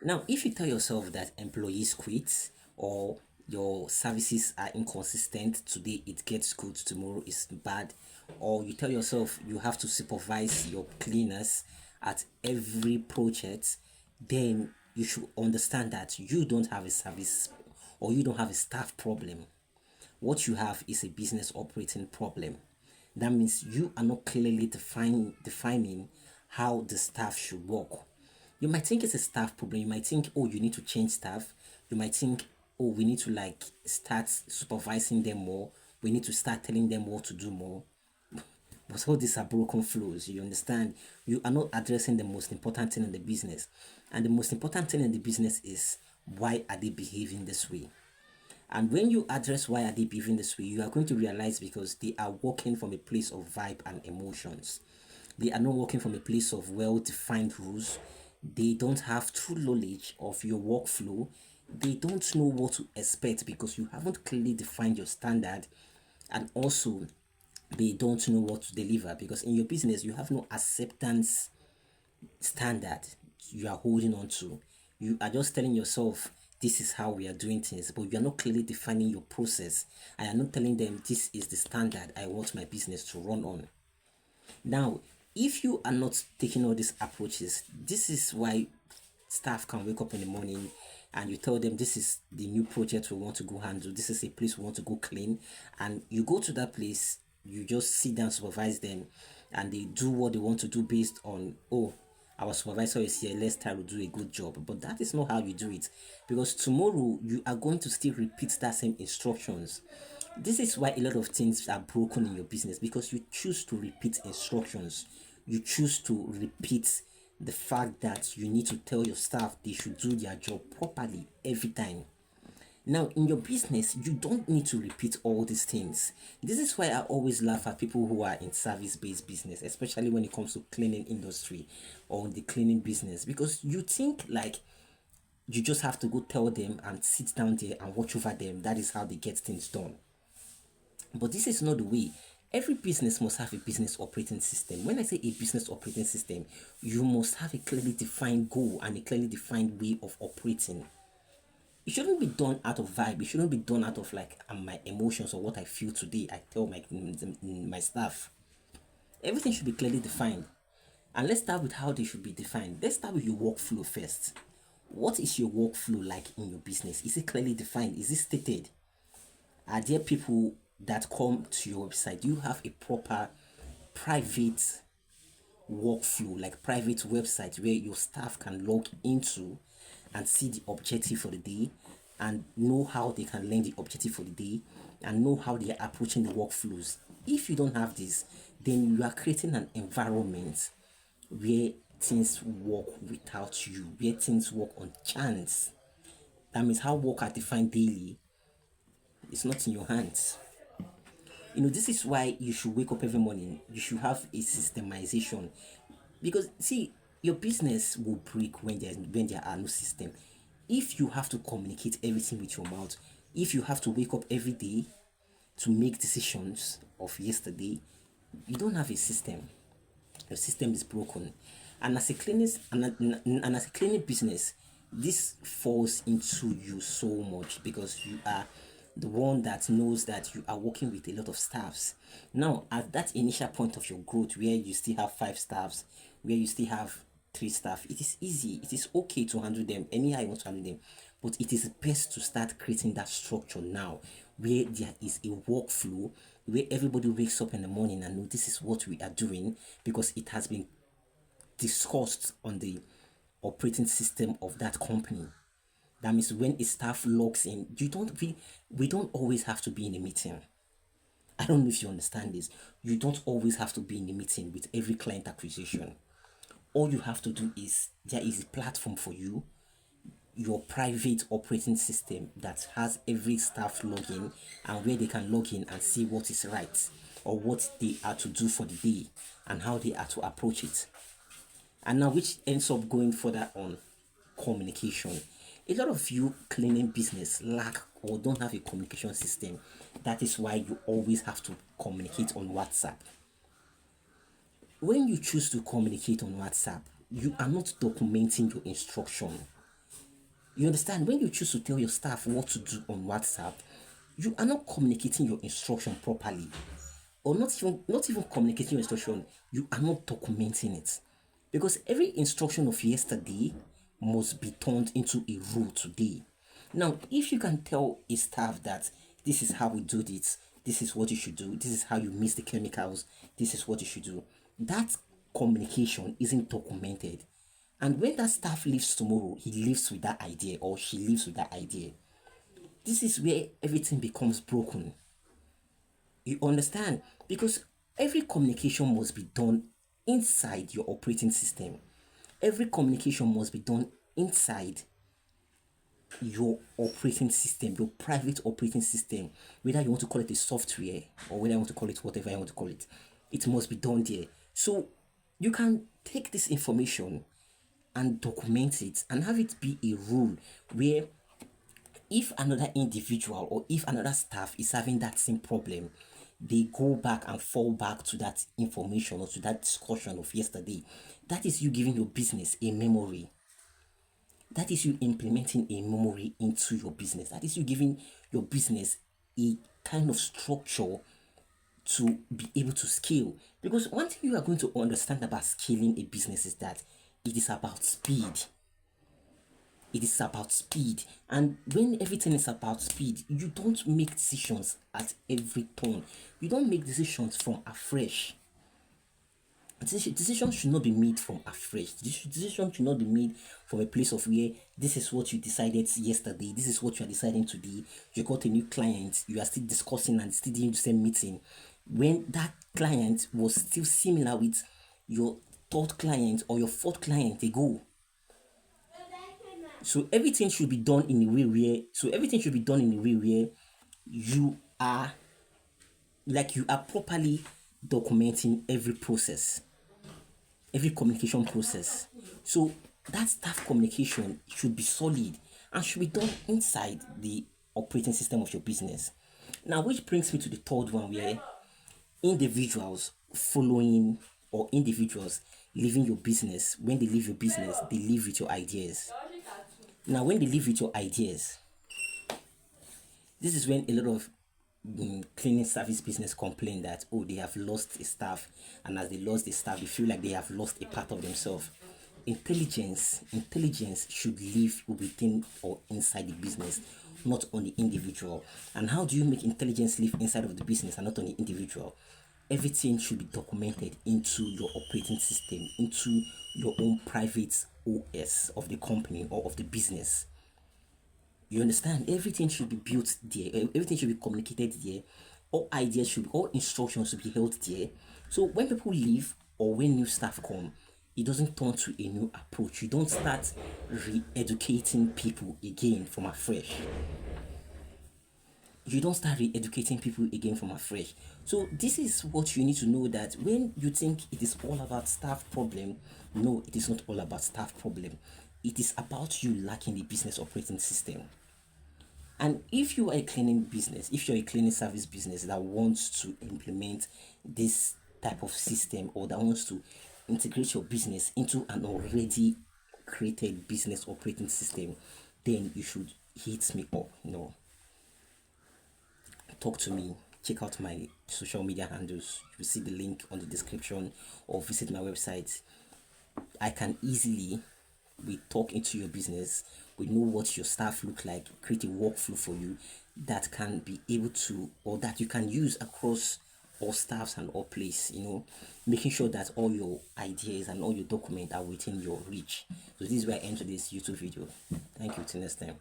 Now, if you tell yourself that employees quit or your services are inconsistent, today it gets good, tomorrow is bad, or you tell yourself you have to supervise your cleaners at every project, then you should understand that you don't have a service or you don't have a staff problem. What you have is a business operating problem. That means you are not clearly defining how the staff should work. You might think it's a staff problem. You might think, oh, you need to change staff. You might think, oh, we need to like start supervising them more. We need to start telling them what to do more. But all these are broken flows. You understand? You are not addressing the most important thing in the business. And the most important thing in the business is, why are they behaving this way? And when you address why are they behaving this way, you are going to realize because they are working from a place of vibe and emotions. They are not working from a place of well-defined rules. They don't have true knowledge of your workflow. They don't know what to expect because you haven't clearly defined your standard, and also they don't know what to deliver because in your business you have no acceptance standard you are holding on to. You are just telling yourself this is how we are doing things, but you are not clearly defining your process. I am not telling them this is the standard I want my business to run on. Now, if you are not taking all these approaches, this is why staff can wake up in the morning and you tell them this is the new project we want to go handle, this is a place we want to go clean, and you go to that place, you just sit down, supervise them, and they do what they want to do based on, oh, our supervisor is here, let's try to do a good job. But that is not how you do it, because tomorrow you are going to still repeat that same instructions. This is why a lot of things are broken in your business, because you choose to repeat instructions. You choose to repeat the fact that you need to tell your staff they should do their job properly every time. Now, in your business, you don't need to repeat all these things. This is why I always laugh at people who are in service-based business, especially when it comes to cleaning industry or the cleaning business, because you think like you just have to go tell them and sit down there and watch over them. That is how they get things done. But this is not the way. Every business must have a business operating system. When I say a business operating system, you must have a clearly defined goal and a clearly defined way of operating. It shouldn't be done out of vibe. It shouldn't be done out of like my emotions or what I feel today. I tell my staff. Everything should be clearly defined. And let's start with how they should be defined. Let's start with your workflow first. What is your workflow like in your business? Is it clearly defined? Is it stated? Are there people that come to your website? Do you have a proper private workflow, like private website where your staff can log into and see the objective for the day and know how they can learn the objective for the day and know how they are approaching the workflows? If you don't have this, then you are creating an environment where things work without you, where things work on chance. That means how work are defined daily, it's not in your hands. This is why you should wake up every morning. You should have a systemization, because see, your business will break when there are no system. If you have to communicate everything with your mouth, if you have to wake up every day to make decisions of yesterday, you don't have a system. Your system is broken. And as a clinic and as a clinic business, this falls into you so much because you are the one that knows that you are working with a lot of staffs. Now, at that initial point of your growth where you still have five staffs, where you still have three staff, it is easy, it is okay to handle them anyhow you want to handle them. But it is best to start creating that structure now, where there is a workflow, where everybody wakes up in the morning and know this is what we are doing because it has been discussed on the operating system of that company. That means when a staff logs in, we don't always have to be in a meeting. I don't know if you understand this. You don't always have to be in a meeting with every client acquisition. All you have to do is there is a platform for you, your private operating system that has every staff login and where they can log in and see what is right or what they are to do for the day and how they are to approach it. And now, which ends up going further on communication. A lot of you cleaning business lack or don't have a communication system. That is why you always have to communicate on WhatsApp. When you choose to communicate on WhatsApp, you are not documenting your instruction. You understand? When you choose to tell your staff what to do on WhatsApp, you are not communicating your instruction properly, or not even communicating your instruction. You are not documenting it, because every instruction of yesterday must be turned into a rule today. Now, if you can tell a staff that this is how we do this is what you should do, this is how you mix the chemicals, this is what you should do, that communication isn't documented. And when that staff leaves tomorrow, he leaves with that idea or she leaves with that idea. This is where everything becomes broken. You understand? Because every communication must be done inside your operating system. Every communication must be done inside your operating system, your private operating system, whether you want to call it a software or whether you want to call it whatever you want to call it. It must be done there. So you can take this information and document it and have it be a rule where if another individual or if another staff is having that same problem, they go back and fall back to that information or to that discussion of yesterday. That is you giving your business a memory. That is you implementing a memory into your business. That is you giving your business a kind of structure to be able to scale. Because one thing you are going to understand about scaling a business is that it is about speed. It is about speed. And when everything is about speed, you don't make decisions at every turn. You don't make decisions from afresh. Decisions should not be made from afresh. Decisions should not be made from a place of where this is what you decided yesterday, this is what you are deciding today. You got a new client, you are still discussing and still doing the same meeting when that client was still similar with your third client or your fourth client ago. So everything should be done in a way where you are you are properly documenting every process, every communication process. So that staff communication should be solid and should be done inside the operating system of your business. Now, which brings me to the third one, where individuals following or individuals leaving your business. When they leave your business, they leave with your ideas. Now, when they leave with your ideas, this is when a lot of cleaning service business complain that, oh, they have lost a staff, and as they lost the staff, they feel like they have lost a part of themselves. Intelligence should live within or inside the business, not on the individual. And how do you make intelligence live inside of the business and not on the individual? Everything should be documented into your operating system, into your own private OS of the company or of the business. You understand? Everything should be built there. Everything should be communicated there. All instructions should be held there. So when people leave or when new staff come, it doesn't turn to a new approach. You don't start re-educating people again from afresh. So this is what you need to know, that when you think it is all about staff problem, no, it is not all about staff problem. It is about you lacking the business operating system. And if you are a cleaning business, if you're a cleaning service business that wants to implement this type of system or that wants to integrate your business into an already created business operating system, then you should hit me up. Talk to me. Check out my social media handles. You see the link on the description, or visit my website. I can easily talk into your business. We know what your staff look like, create a workflow for you that can be able to, or that you can use across all staffs and all places, making sure that all your ideas and all your documents are within your reach. So this is where I end today's YouTube video. Thank you. Till next time.